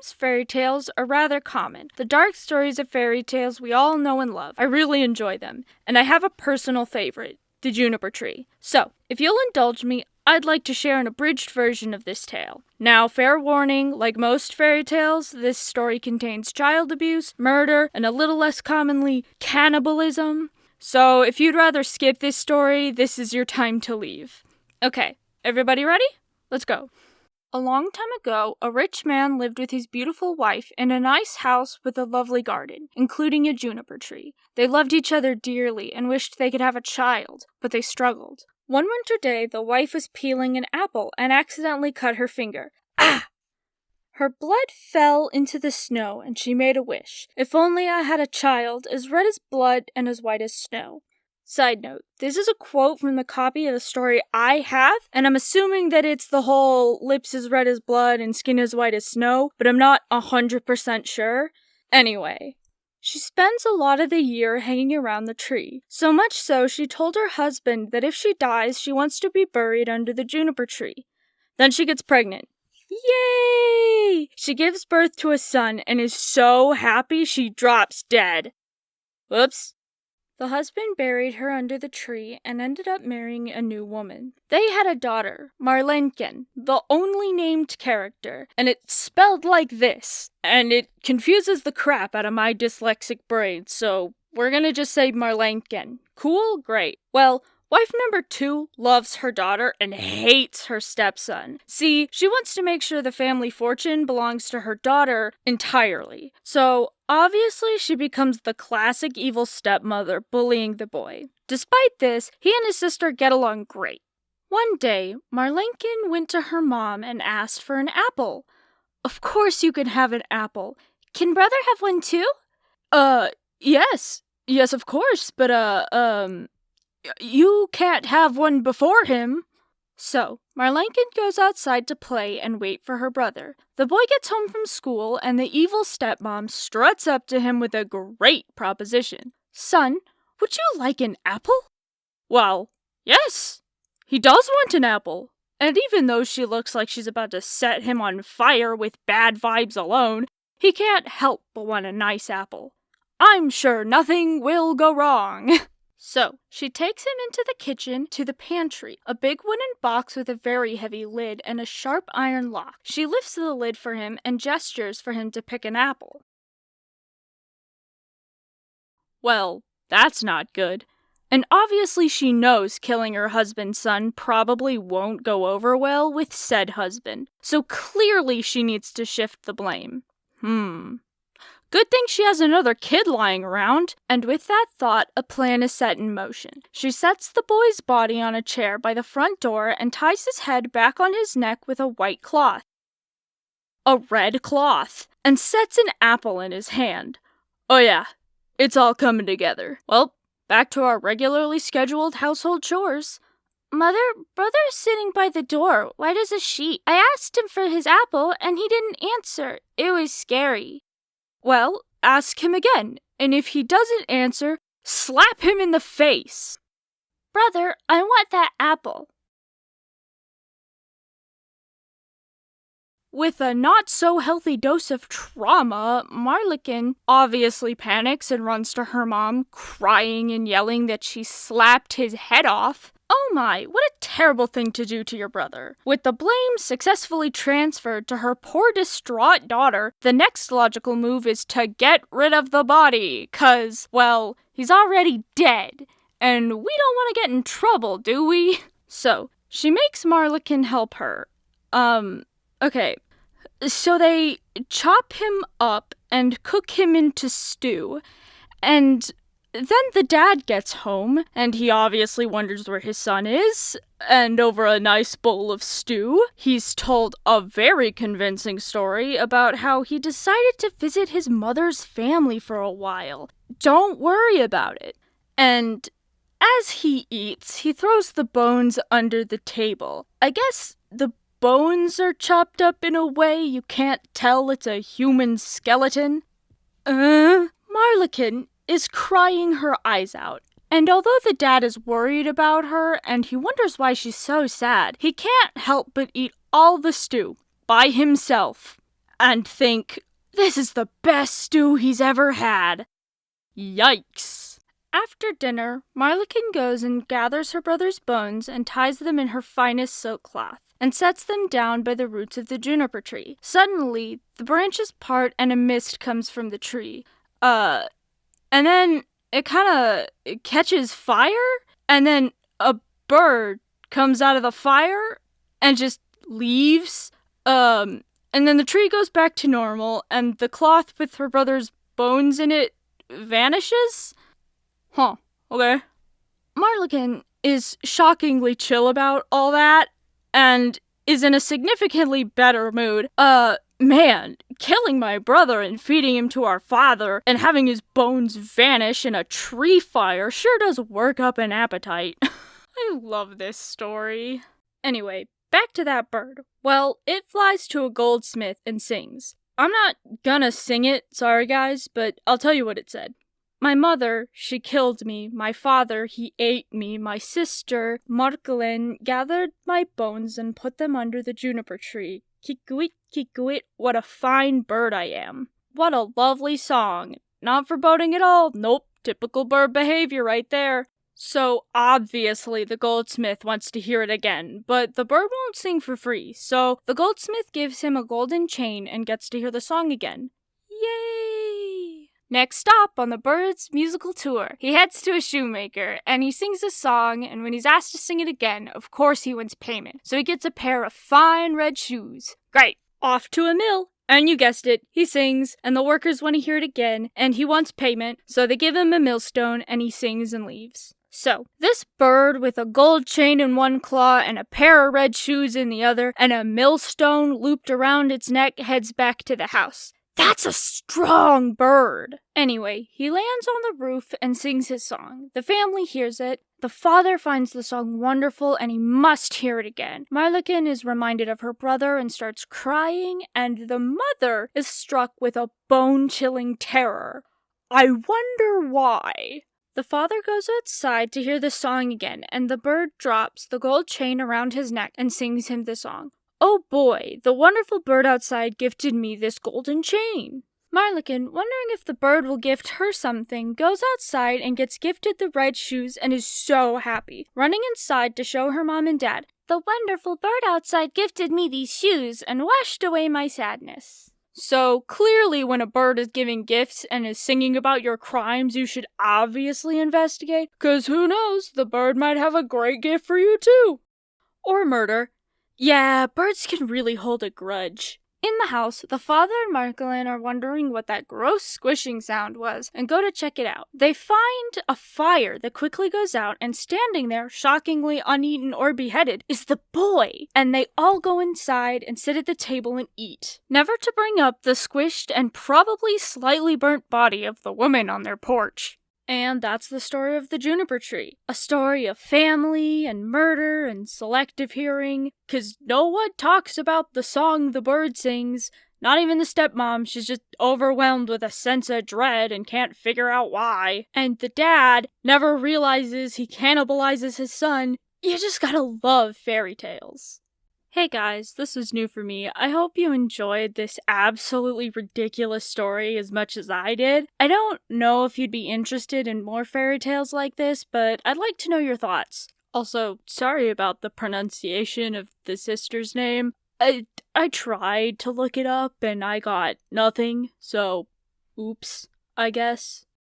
Grimm's fairy tales are rather common. The dark stories of fairy tales we all know and love. I really enjoy them, and I have a personal favorite, the Juniper Tree. So, if you'll indulge me, I'd like to share an abridged version of this tale. Now, fair warning, like most fairy tales, this story contains child abuse, murder, and a little less commonly, cannibalism. So, if you'd rather skip this story, this is your time to leave. Okay, everybody ready? Let's go. A long time ago, a rich man lived with his beautiful wife in a nice house with a lovely garden, including a juniper tree. They loved each other dearly and wished they could have a child, but they struggled. One winter day, the wife was peeling an apple and accidentally cut her finger. Ah! Her blood fell into the snow, and she made a wish. If only I had a child as red as blood and as white as snow. Side note, this is a quote from the copy of the story I have, and I'm assuming that it's the whole lips as red as blood and skin as white as snow, but I'm not 100% sure. Anyway, she spends a lot of the year hanging around the tree. So much so, she told her husband that if she dies, she wants to be buried under the juniper tree. Then she gets pregnant. Yay! She gives birth to a son and is so happy she drops dead. Whoops. The husband buried her under the tree and ended up marrying a new woman. They had a daughter, Marlenken, the only named character, and it's spelled like this, and it confuses the crap out of my dyslexic brain, so we're gonna just say Marlenken. Cool? Great. Well, wife number 2 loves her daughter and hates her stepson. See, she wants to make sure the family fortune belongs to her daughter entirely. So, obviously, she becomes the classic evil stepmother bullying the boy. Despite this, he and his sister get along great. One day, Marlenken went to her mom and asked for an apple. Of course you can have an apple. Can brother have one too? Yes. Yes, of course, but, you can't have one before him. So, Marlenken goes outside to play and wait for her brother. The boy gets home from school, and the evil stepmom struts up to him with a great proposition. Son, would you like an apple? Well, yes, he does want an apple. And even though she looks like she's about to set him on fire with bad vibes alone, he can't help but want a nice apple. I'm sure nothing will go wrong. So, she takes him into the kitchen to the pantry, a big wooden box with a very heavy lid and a sharp iron lock. She lifts the lid for him and gestures for him to pick an apple. Well, that's not good. And obviously she knows killing her husband's son probably won't go over well with said husband, so clearly she needs to shift the blame. Good thing she has another kid lying around. And with that thought, a plan is set in motion. She sets the boy's body on a chair by the front door and ties his head back on his neck with a white cloth. A red cloth. And sets an apple in his hand. Oh yeah, it's all coming together. Well, back to our regularly scheduled household chores. Mother, brother is sitting by the door, white as a sheet. I asked him for his apple, and he didn't answer. It was scary. Well, ask him again, and if he doesn't answer, slap him in the face. Brother, I want that apple. With a not-so-healthy dose of trauma, Marlenken obviously panics and runs to her mom, crying and yelling that she slapped his head off. Oh my, what a terrible thing to do to your brother. With the blame successfully transferred to her poor distraught daughter, the next logical move is to get rid of the body, 'cause, well, he's already dead, and we don't want to get in trouble, do we? So, she makes Marlenken help her. Okay, so they chop him up and cook him into stew, and then the dad gets home, and he obviously wonders where his son is, and over a nice bowl of stew, he's told a very convincing story about how he decided to visit his mother's family for a while. Don't worry about it. And as he eats, he throws the bones under the table. I guess the bones are chopped up in a way you can't tell it's a human skeleton. Marlenken is crying her eyes out, and although the dad is worried about her and he wonders why she's so sad, he can't help but eat all the stew by himself. and think, this is the best stew he's ever had. Yikes. After dinner, Marlikin goes and gathers her brother's bones and ties them in her finest silk cloth, and sets them down by the roots of the juniper tree. Suddenly, the branches part and a mist comes from the tree. And then it kinda catches fire, and then a bird comes out of the fire and just leaves. And then the tree goes back to normal, and the cloth with her brother's bones in it vanishes? Huh, okay. Marlikin is shockingly chill about all that, and is in a significantly better mood. Man, killing my brother and feeding him to our father and having his bones vanish in a tree fire sure does work up an appetite. I love this story. Anyway, back to that bird. Well, it flies to a goldsmith and sings. I'm not gonna sing it, sorry guys, but I'll tell you what it said. My mother, she killed me. My father, he ate me. My sister, Markelin, gathered my bones and put them under the juniper tree. Kikuit, what a fine bird I am. What a lovely song. Not foreboding at all. Nope, typical bird behavior right there. So obviously the goldsmith wants to hear it again, but the bird won't sing for free, so the goldsmith gives him a golden chain and gets to hear the song again. Yay! Next stop on the bird's musical tour, he heads to a shoemaker, and he sings a song, and when he's asked to sing it again, of course he wins payment. So he gets a pair of fine red shoes. Great! Off to a mill. And you guessed it, he sings, and the workers want to hear it again, and he wants payment, so they give him a millstone, and he sings and leaves. So, this bird with a gold chain in one claw and a pair of red shoes in the other, and a millstone looped around its neck, heads back to the house. That's a strong bird! Anyway, he lands on the roof and sings his song. The family hears it. The father finds the song wonderful and he must hear it again. Marlikin is reminded of her brother and starts crying, and the mother is struck with a bone-chilling terror. I wonder why. The father goes outside to hear the song again, and the bird drops the gold chain around his neck and sings him the song. Oh boy, the wonderful bird outside gifted me this golden chain. Marlikin, wondering if the bird will gift her something, goes outside and gets gifted the red shoes and is so happy, running inside to show her mom and dad. The wonderful bird outside gifted me these shoes and washed away my sadness. So, clearly when a bird is giving gifts and is singing about your crimes, you should obviously investigate, 'cause who knows, the bird might have a great gift for you too. Or murder. Yeah, birds can really hold a grudge. In the house, the father and Markelin are wondering what that gross squishing sound was and go to check it out. They find a fire that quickly goes out, and standing there, shockingly uneaten or beheaded, is the boy. And they all go inside and sit at the table and eat, never to bring up the squished and probably slightly burnt body of the woman on their porch. And that's the story of the Juniper Tree. A story of family and murder and selective hearing, 'cause no one talks about the song the bird sings. Not even the stepmom, she's just overwhelmed with a sense of dread and can't figure out why. And the dad never realizes he cannibalizes his son. You just gotta love fairy tales. Hey guys, this was new for me. I hope you enjoyed this absolutely ridiculous story as much as I did. I don't know if you'd be interested in more fairy tales like this, but I'd like to know your thoughts. Also, sorry about the pronunciation of the sister's name. I tried to look it up and I got nothing, so oops, I guess.